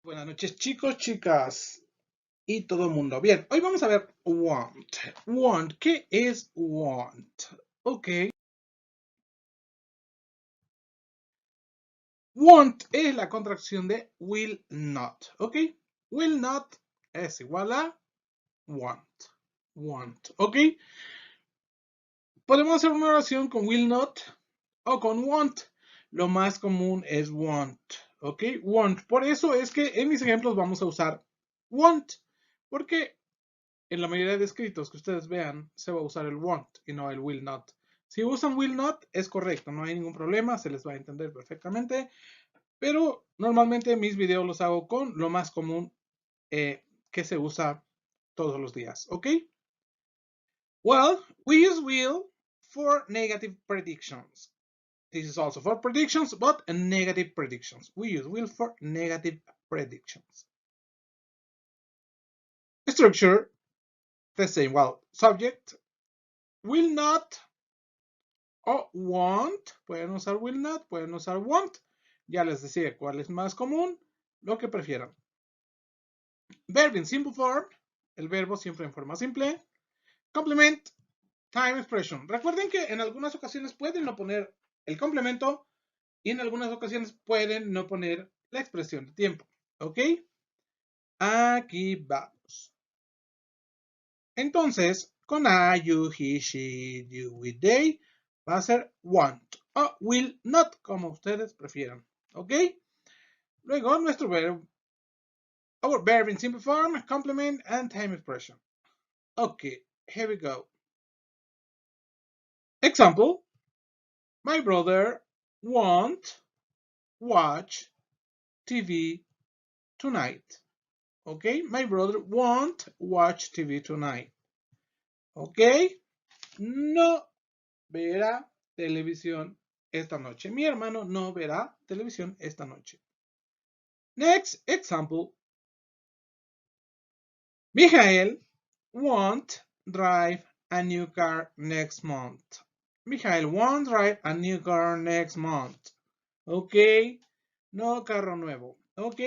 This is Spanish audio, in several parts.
Buenas noches, chicos, chicas y todo el mundo. Bien, hoy vamos a ver want. Want, ¿qué es want? Ok. Want es la contracción de will not. Ok. Will not es igual a want. Want. Ok. Podemos hacer una oración con will not o con want. Lo más común es want. Ok. Want. Por eso es que en mis ejemplos vamos a usar want. Porque en la mayoría de escritos que ustedes vean, se va a usar el want y no el will not. Si usan will not, es correcto, no hay ningún problema, se les va a entender perfectamente. Pero normalmente mis videos los hago con lo más común que se usa todos los días, ¿ok? Well, we use will for negative predictions. This is also for predictions, but negative predictions. We use will for negative predictions. Structure, the same. Well, subject, will not o want, pueden usar will not, pueden usar want. Ya les decía cuál es más común, lo que prefieran. Verb in simple form, el verbo siempre en forma simple. Complement, time expression. Recuerden que en algunas ocasiones pueden no poner el complemento y en algunas ocasiones pueden no poner la expresión de tiempo. ¿Ok? Aquí vamos. Entonces, con I, you, he, she, you, we, they, va a ser want o will not, como ustedes prefieran. ¿Ok? Luego, nuestro verbo, our verb in simple form, complement, and time expression. Okay, here we go. Example, my brother won't watch TV tonight. Okay, my brother won't watch TV tonight. Okay, no verá televisión esta noche. Mi hermano no verá televisión esta noche. Next example, Michael won't drive a new car next month. Michael won't drive a new car next month. Ok, no carro nuevo. Ok,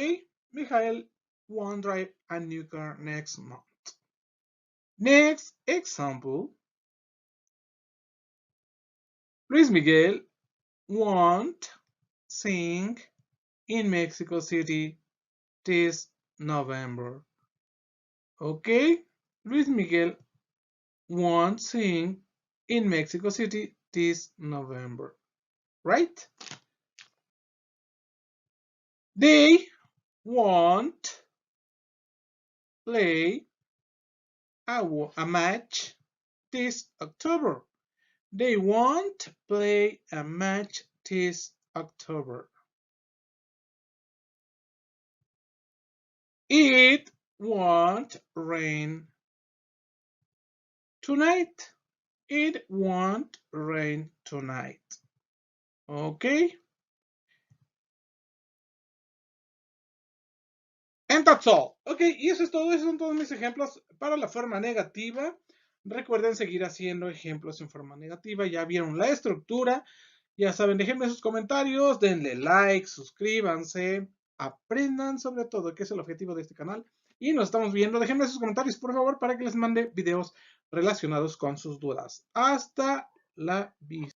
Michael won't drive a new car next month. Next example, Luis Miguel won't sing in Mexico City this November. Ok, Luis Miguel won't sing in Mexico City this November, right? They won't play a match this October. They won't play a match this October. It won't rain tonight. It won't rain tonight. Okay? And that's all. Ok, y eso es todo. Esos son todos mis ejemplos para la forma negativa. Recuerden seguir haciendo ejemplos en forma negativa. Ya vieron la estructura. Ya saben, déjenme sus comentarios, denle like, suscríbanse, aprendan sobre todo, que es el objetivo de este canal. Y nos estamos viendo. Déjenme sus comentarios, por favor, para que les mande videos relacionados con sus dudas. Hasta la vista.